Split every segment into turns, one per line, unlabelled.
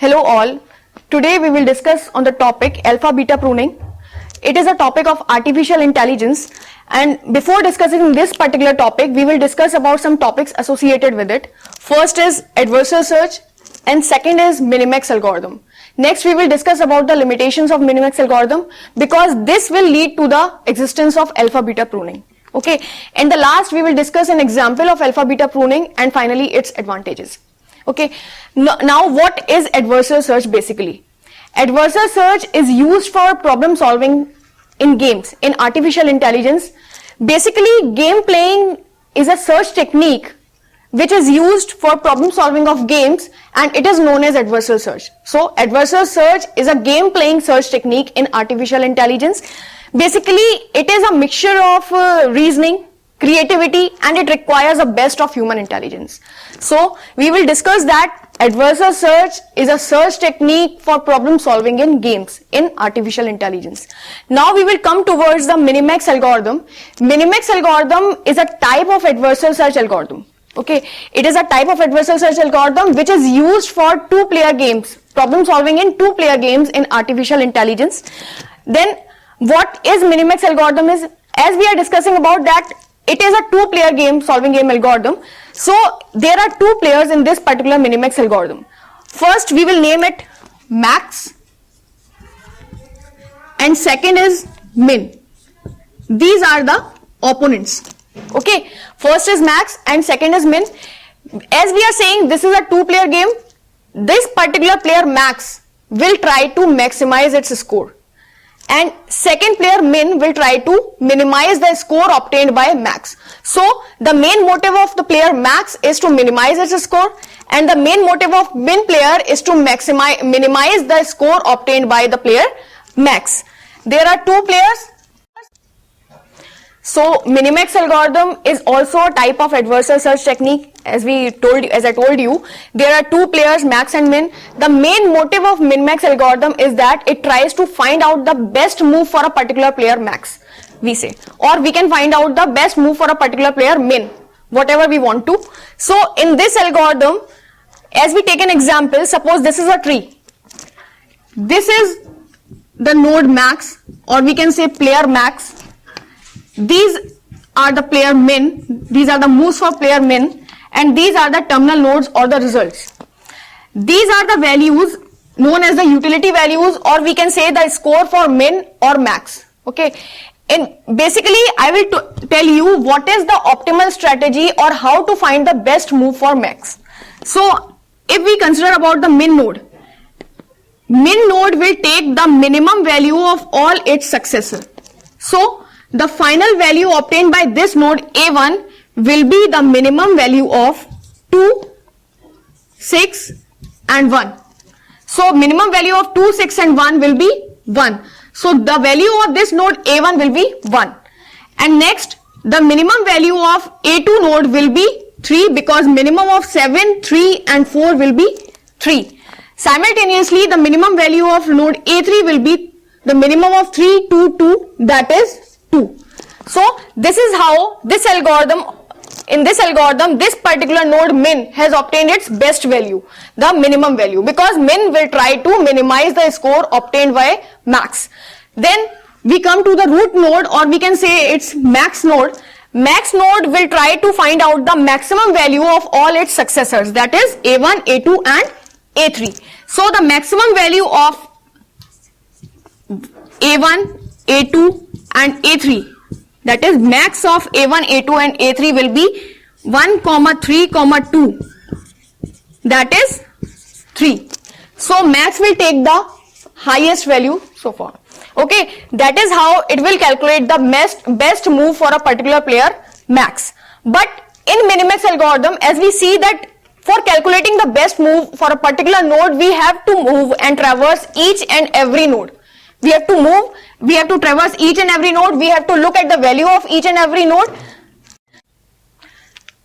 Hello all. Today we will discuss on the topic alpha beta pruning. It is a topic of artificial intelligence, and before discussing this particular topic we will discuss about some topics associated with it. First is adversarial search and second is Minimax algorithm. Next we will discuss about the limitations of Minimax algorithm because this will lead to the existence of alpha beta pruning. Okay, and the last we will discuss an example of alpha beta pruning and finally its advantages. Okay, now what is adversarial search basically? Adversarial search is used for problem solving in games, in artificial intelligence. Basically, game playing is a search technique which is used for problem solving of games and it is known as adversarial search. So, adversarial search is a game playing search technique in artificial intelligence. Basically, it is a mixture of reasoning, creativity, and it requires the best of human intelligence. So we will discuss that adversarial search is a search technique for problem solving in games in artificial intelligence. Now we will come towards the Minimax algorithm. Minimax algorithm is a type of adversarial search algorithm. Okay, it is a type of adversarial search algorithm which is used for two-player games, problem solving in two-player games in artificial intelligence. Then what is Minimax algorithm is, as we are discussing about that, it is a two-player game, solving game algorithm. So there are two players in this particular Minimax algorithm. First we will name it max and second is min. These are the opponents. Okay, first is max and second is min. As we are saying, this is a two-player game. This particular player max will try to maximize its score, and second player min will try to minimize the score obtained by max. So the main motive of the player max is to minimize its score and the main motive of min player is to minimize the score obtained by the player max. There are two players. So Minimax algorithm is also a type of adversarial search technique. As I told you, there are two players, max and min. The main motive of Minimax algorithm is that it tries to find out the best move for a particular player max, we say, or we can find out the best move for a particular player min, whatever we want to. So in this algorithm, as we take an example, suppose this is a tree. This is the node max, or we can say player max. These are the player min, these are the moves for player min, and these are the terminal nodes or the results. These are the values known as the utility values, or we can say the score for min or max. Okay, and basically I will tell you what is the optimal strategy or how to find the best move for max. So if we consider about the min node will take the minimum value of all its successors. So the final value obtained by this node A1 will be the minimum value of 2, 6 and 1. So minimum value of 2, 6 and 1 will be 1. So the value of this node A1 will be 1. And next the minimum value of A2 node will be 3 because minimum of 7, 3 and 4 will be 3. Simultaneously the minimum value of node A3 will be the minimum of 3, 2, 2, that is 2. So this is how this algorithm, in this algorithm, this particular node min has obtained its best value, the minimum value, because min will try to minimize the score obtained by max. Then we come to the root node, or we can say it's max node. Max node will try to find out the maximum value of all its successors, that is A1, A2 and A3. So the maximum value of A1, A2 and A3, that is max of A1, A2 and A3 will be 1, 3, 2, that is 3. So max will take the highest value so far. Okay, that is how it will calculate the best move for a particular player max. But in Minimax algorithm, as we see that for calculating the best move for a particular node, we have to move and traverse each and every node. We have to move, we have to traverse each and every node, we have to look at the value of each and every node.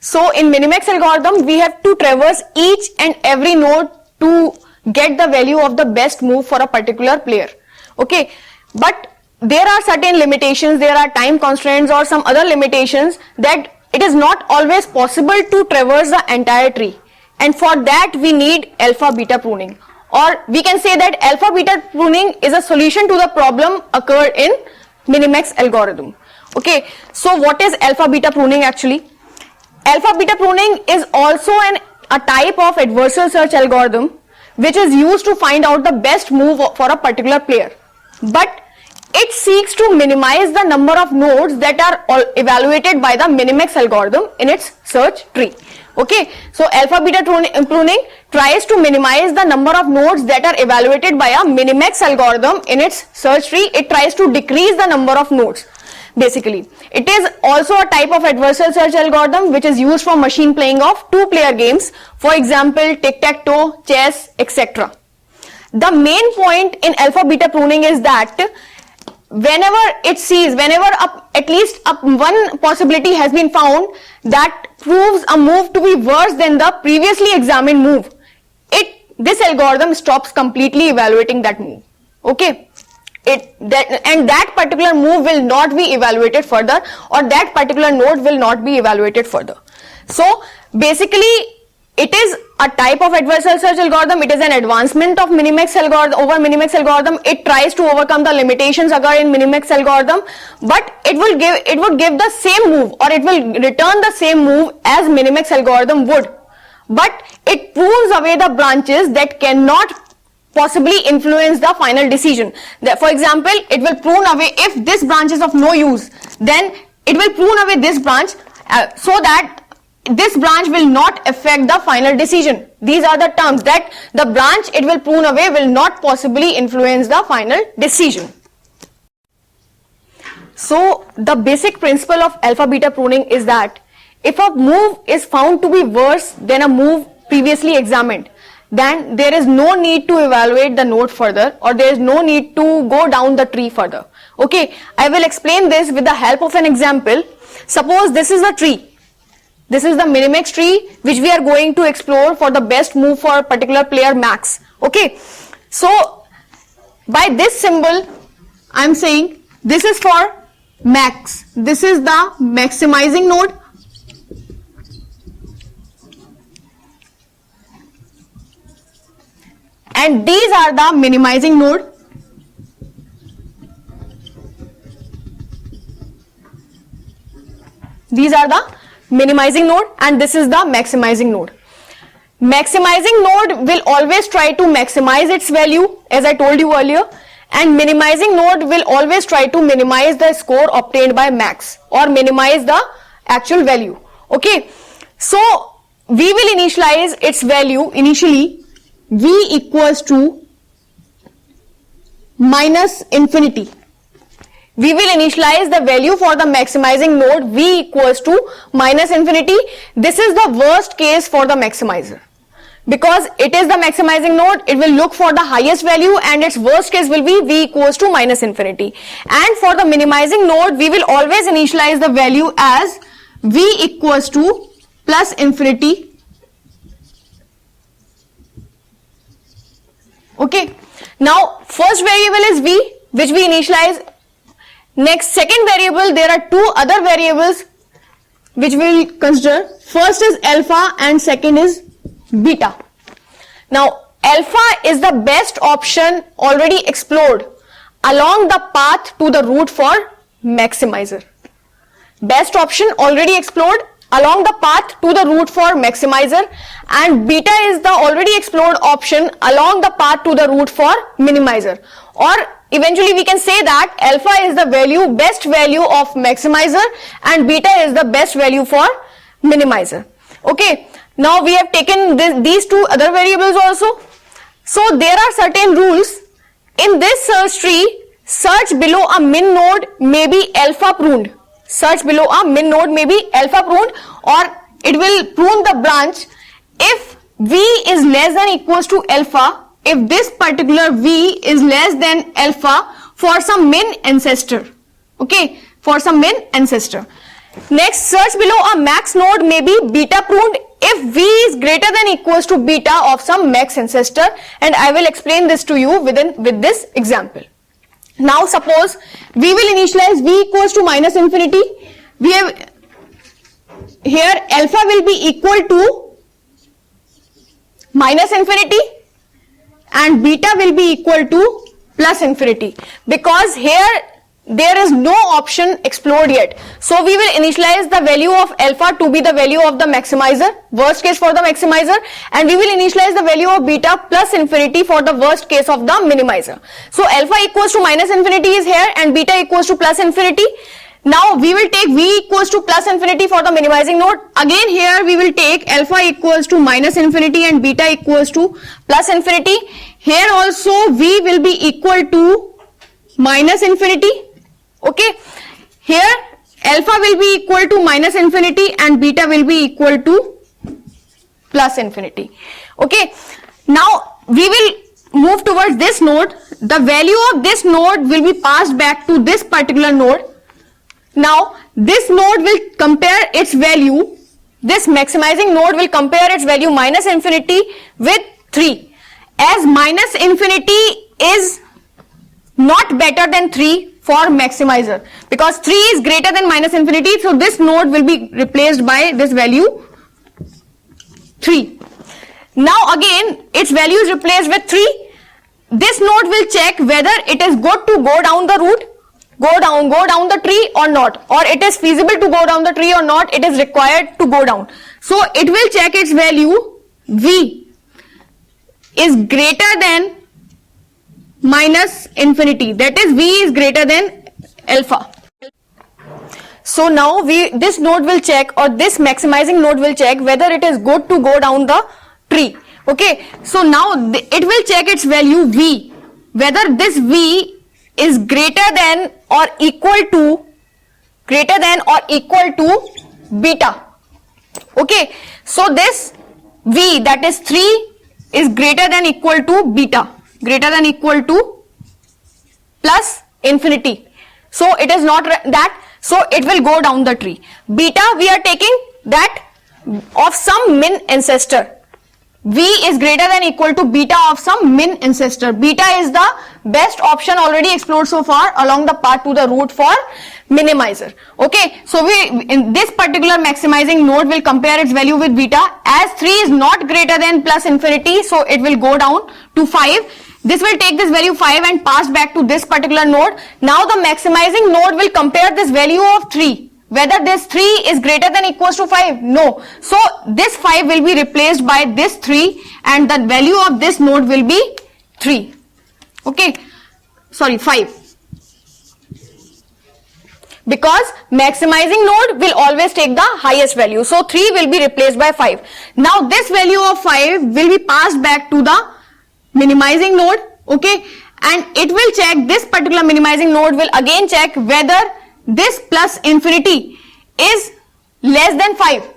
So in Minimax algorithm, we have to traverse each and every node to get the value of the best move for a particular player. Okay, but there are certain limitations, there are time constraints or some other limitations that it is not always possible to traverse the entire tree. And for that we need alpha beta pruning. or we can say that alpha beta pruning is a solution to the problem occurred in Minimax algorithm. Okay, so what is alpha beta pruning actually? Alpha beta pruning is also a type of adversarial search algorithm which is used to find out the best move for a particular player, but it seeks to minimize the number of nodes that are evaluated by the Minimax algorithm in its search tree. Okay, so alpha beta pruning tries to minimize the number of nodes that are evaluated by a Minimax algorithm in its search tree. It tries to decrease the number of nodes. Basically, it is also a type of adversarial search algorithm which is used for machine playing of two-player games, for example, tic-tac-toe, chess, etc. The main point in alpha beta pruning is that whenever at least one possibility has been found that proves a move to be worse than the previously examined move, this algorithm stops completely evaluating that move. Okay, that particular move will not be evaluated further, or that particular node will not be evaluated further. So basically, it is a type of adversarial search algorithm. It is an advancement of Minimax algorithm over Minimax algorithm. It tries to overcome the limitations occur in Minimax algorithm, but it would give the same move, or it will return the same move as Minimax algorithm would, but it prunes away the branches that cannot possibly influence the final decision. For example, it will prune away, if this branch is of no use, then it will prune away this branch so that this branch will not affect the final decision. These are the terms, that the branch it will prune away will not possibly influence the final decision. So the basic principle of alpha beta pruning is that if a move is found to be worse than a move previously examined, then there is no need to evaluate the node further, or there is no need to go down the tree further. Okay, I will explain this with the help of an example. Suppose this is a tree. This is the Minimax tree which we are going to explore for the best move for a particular player max. Okay, so by this symbol I am saying this is for max. This is the maximizing node, and these are the minimizing node. These are the minimizing node, and this is the maximizing node. Maximizing node will always try to maximize its value, as I told you earlier, and minimizing node will always try to minimize the score obtained by max, or minimize the actual value. Okay, so we will initialize its value initially v equals to minus infinity. We will initialize the value for the maximizing node v equals to minus infinity. This is the worst case for the maximizer, because it is the maximizing node, it will look for the highest value, and its worst case will be v equals to minus infinity. And for the minimizing node, we will always initialize the value as v equals to plus infinity. Okay, now first variable is v, which we initialize. Next, second variable, there are two other variables which we will consider. First is alpha and second is beta. Now alpha is the best option already explored along the path to the root for maximizer. Best option already explored along the path to the root for maximizer, and beta is the already explored option along the path to the root for minimizer. Or eventually we can say that alpha is the best value of maximizer, and beta is the best value for minimizer. Okay, now we have taken these two other variables also. So there are certain rules. In this search tree, search below a min node may be alpha pruned. Search below a min node may be alpha pruned, or it will prune the branch if v is less than equals to alpha, if this particular v is less than alpha for some min ancestor. Okay, for some min ancestor. Next, search below a max node may be beta pruned if v is greater than equals to beta of some max ancestor, and I will explain this to you with this example. Now suppose we will initialize v equals to minus infinity. We have here alpha will be equal to minus infinity, and beta will be equal to plus infinity, because here there is no option explored yet. So we will initialize the value of alpha to be the value of the maximizer, worst case for the maximizer, and we will initialize the value of beta plus infinity for the worst case of the minimizer. So alpha equals to minus infinity is here and beta equals to plus infinity. Now we will take v equals to plus infinity for the minimizing node. Again here we will take alpha equals to minus infinity and beta equals to plus infinity. Here also v will be equal to minus infinity. Okay, here alpha will be equal to minus infinity and beta will be equal to plus infinity. Okay, now we will move towards this node. The value of this node will be passed back to this particular node. Now this node will compare its value, this maximizing node will compare its value minus infinity with 3, as minus infinity is not better than 3 for maximizer, because 3 is greater than minus infinity, so this node will be replaced by this value 3. Now again its value is replaced with 3. This node will check whether it is good to go down the route, go down the tree or not, or it is feasible to go down the tree or not, it is required to go down. So it will check its value v is greater than minus infinity, that is v is greater than alpha. So now this node will check, or this maximizing node will check whether it is good to go down the tree. Okay, so now it will check its value v, whether this v is greater than or equal to beta. Okay, so this v, that is 3, is greater than equal to beta, greater than equal to plus infinity. So it is not that, so it will go down the tree. Beta we are taking that of some min ancestor. V is greater than equal to beta of some min ancestor. Beta is the best option already explored so far along the path to the root for minimizer. Okay, so we in this particular maximizing node will compare its value with beta, as 3 is not greater than plus infinity, so it will go down to 5. This will take this value 5 and pass back to this particular node. Now the maximizing node will compare this value of 3, whether this 3 is greater than equals to 5. No, so this 5 will be replaced by this 3 and the value of this node will be 3. Okay, sorry, 5, because maximizing node will always take the highest value, so 3 will be replaced by 5. Now this value of 5 will be passed back to the minimizing node. Okay, and it will check, this particular minimizing node will again check whether this plus infinity is less than 5.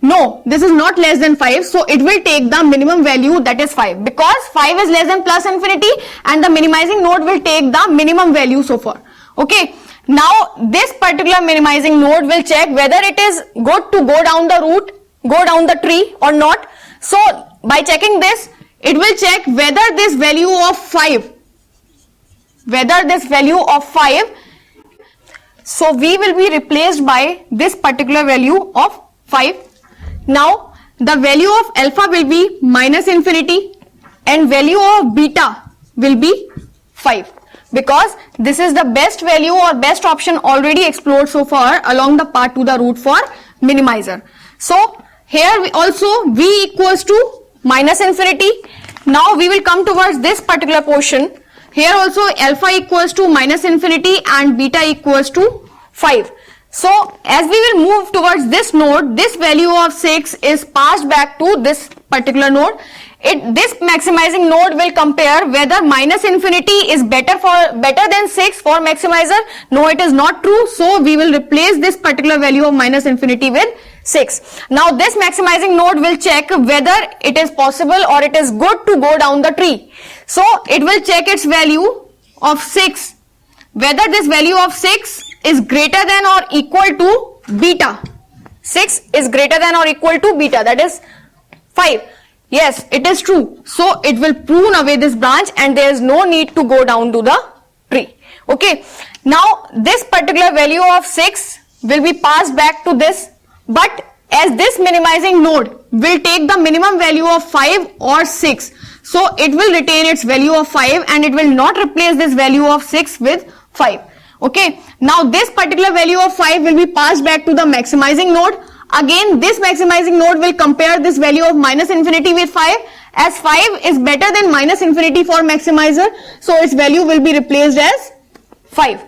No, this is not less than 5, so it will take the minimum value, that is 5, because 5 is less than plus infinity and the minimizing node will take the minimum value so far. Okay, now this particular minimizing node will check whether it is good to go down the route, go down the tree or not. So by checking this, it will check whether this value of 5, so v will be replaced by this particular value of 5. Now the value of alpha will be minus infinity and value of beta will be 5, because this is the best value or best option already explored so far along the path to the root for minimizer. So here we also v equals to minus infinity. Now we will come towards this particular portion. Here also alpha equals to minus infinity and beta equals to 5. So as we will move towards this node, this value of 6 is passed back to this particular node. This maximizing node will compare whether minus infinity is better than 6 for maximizer. No, it is not true. So we will replace this particular value of minus infinity with 6. Now this maximizing node will check whether it is possible or it is good to go down the tree. So it will check its value of 6, whether this value of 6 is greater than or equal to beta. 6 is greater than or equal to beta, that is 5. Yes, it is true. So it will prune away this branch and there is no need to go down to the tree. Okay. Now this particular value of 6 will be passed back to this, but as this minimizing node will take the minimum value of 5 or 6, So it will retain its value of 5 and it will not replace this value of 6 with 5. Okay, now this particular value of 5 will be passed back to the maximizing node. Again, this maximizing node will compare this value of minus infinity with 5, as 5 is better than minus infinity for maximizer, so its value will be replaced as 5.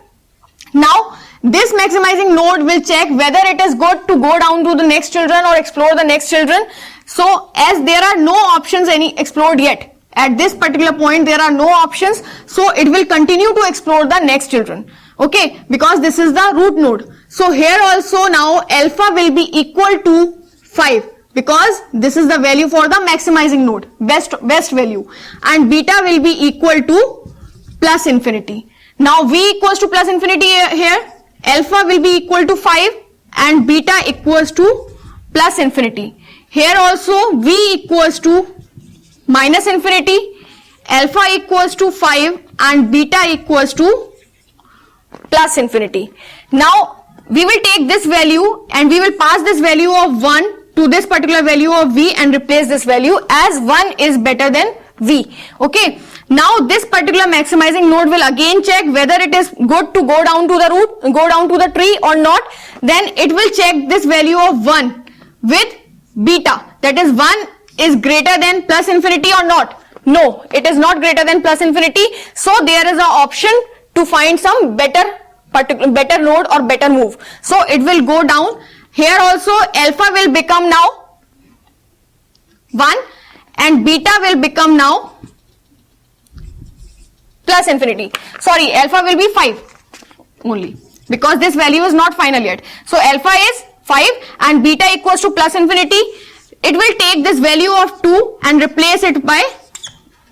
Now this maximizing node will check whether it is good to go down to the next children or explore the next children. So as there are no options any explored yet, at this particular point there are no options, so it will continue to explore the next children. Okay, because this is the root node. So here also now alpha will be equal to 5 because this is the value for the maximizing node, best value, and beta will be equal to plus infinity. Now v equals to plus infinity here, alpha will be equal to 5 and beta equals to plus infinity. Here also v equals to minus infinity, alpha equals to 5 and beta equals to plus infinity. Now we will take this value and we will pass this value of 1 to this particular value of v and replace this value as 1 is better than v. Okay, now this particular maximizing node will again check whether it is good to go down to the root, go down to the tree or not. Then it will check this value of 1 with beta, that is 1 is greater than plus infinity or not. No, it is not greater than plus infinity, so there is an option to find some better node or better move. So it will go down. Here also alpha will become now 1 and beta will become now plus infinity. Sorry, alpha will be 5 only because this value is not final yet. So alpha is 5 and beta equals to plus infinity. It will take this value of 2 and replace it by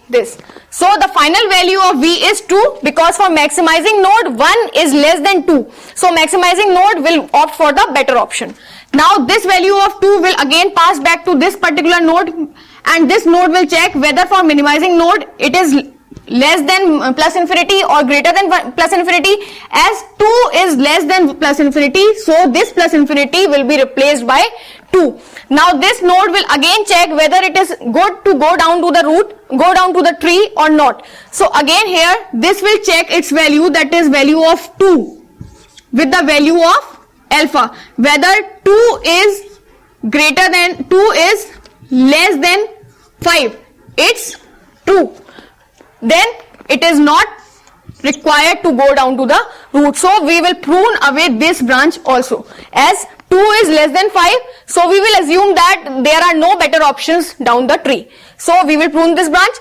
this. So the final value of v is 2 because for maximizing node 1 is less than 2. So maximizing node will opt for the better option. Now this value of 2 will again pass back to this particular node and this node will check whether for minimizing node it is less than plus infinity or greater than plus infinity. As 2 is less than plus infinity, so this plus infinity will be replaced by 2. Now this node will again check whether it is good to go down to the root, go down to the tree or not. So again here this will check its value, that is value of 2 with the value of alpha, whether 2 is greater than 2 is less than 5, it's true, then it is not required to go down to the root. So we will prune away this branch also. As 2 is less than 5, so we will assume that there are no better options down the tree. So we will prune this branch.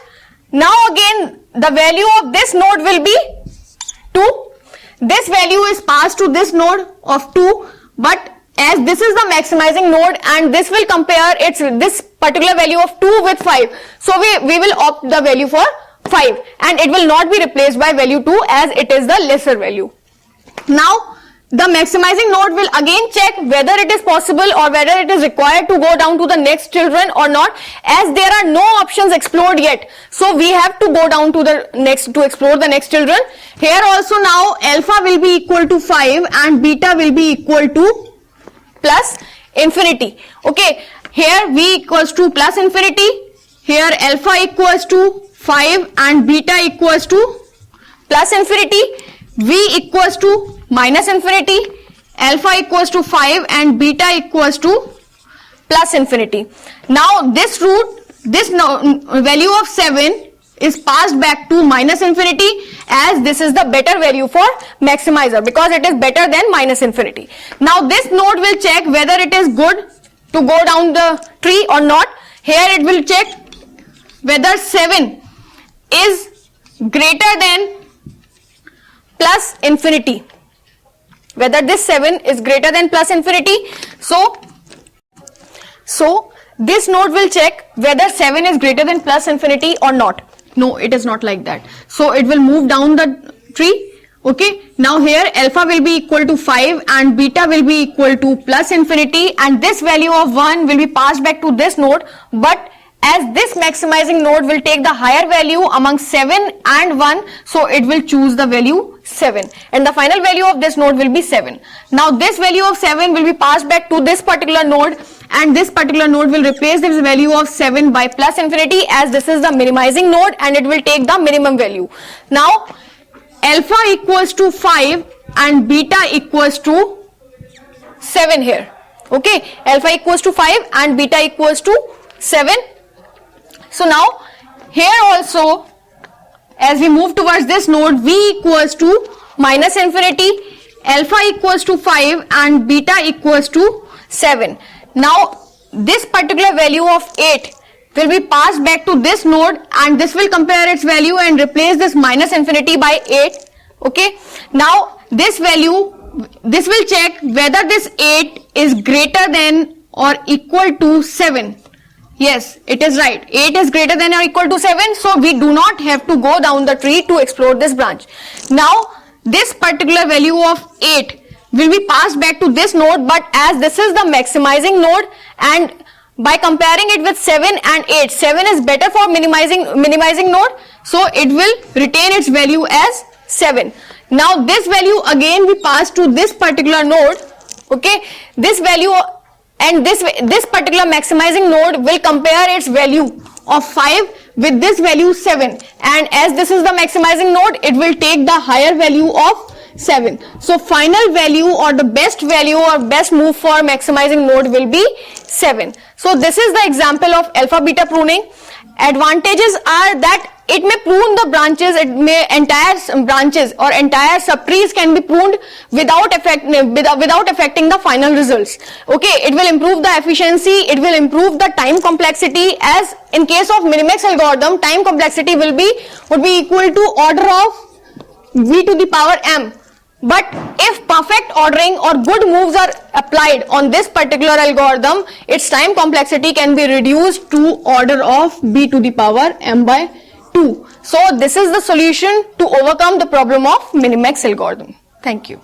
Now again the value of this node will be 2. This value is passed to this node of 2, but as this is the maximizing node and this will compare this particular value of 2 with 5, so we will opt the value for 5 and it will not be replaced by value 2 as it is the lesser value. Now the maximizing node will again check whether it is possible or whether it is required to go down to the next children or not, as there are no options explored yet, so we have to go down to the next to explore the next children. Here also now alpha will be equal to 5 and beta will be equal to plus infinity. Okay, here v equals to plus infinity, here alpha equals to 5 and beta equals to plus infinity, v equals to minus infinity, alpha equals to 5 and beta equals to plus infinity. Now this value of 7 is passed back to minus infinity, as this is the better value for maximizer because it is better than minus infinity. Now this node will check whether it is good to go down the tree or not. Here it will check whether 7 is greater than plus infinity, whether this 7 is greater than plus infinity. So this node will check whether 7 is greater than plus infinity or not. No, it is not like that. So it will move down the tree. Okay, now here alpha will be equal to 5 and beta will be equal to plus infinity, and this value of 1 will be passed back to this node, but as this maximizing node will take the higher value among 7 and 1, so it will choose the value 7 and the final value of this node will be 7. Now this value of 7 will be passed back to this particular node and this particular node will replace this value of 7 by plus infinity, as this is the minimizing node and it will take the minimum value. Now alpha equals to 5 and beta equals to 7 here. Okay, alpha equals to 5 and beta equals to 7. So now here also, as we move towards this node, v equals to minus infinity, alpha equals to 5 and beta equals to 7. Now this particular value of 8 will be passed back to this node and this will compare its value and replace this minus infinity by 8. Okay, now this value, this will check whether this 8 is greater than or equal to 7. Yes, it is right. 8 is greater than or equal to 7. So we do not have to go down the tree to explore this branch. Now this particular value of 8 will be passed back to this node, but as this is the maximizing node and by comparing it with 7 and 8, 7 is better for minimizing node, so it will retain its value as 7. Now this value again we pass to this particular node. Okay, this value and this particular maximizing node will compare its value of 5 with this value 7, and as this is the maximizing node, it will take the higher value of 7. So final value or the best value or best move for maximizing node will be 7. So this is the example of alpha beta pruning. Advantages are that it may prune the branches, it may entire branches or entire subtrees can be pruned without affecting the final results. Okay, it will improve the efficiency, it will improve the time complexity, as in case of Minimax algorithm, time complexity would be equal to order of v to the power m. But if perfect ordering or good moves are applied on this particular algorithm, its time complexity can be reduced to order of b to the power m by 2. So this is the solution to overcome the problem of Minimax algorithm. Thank you.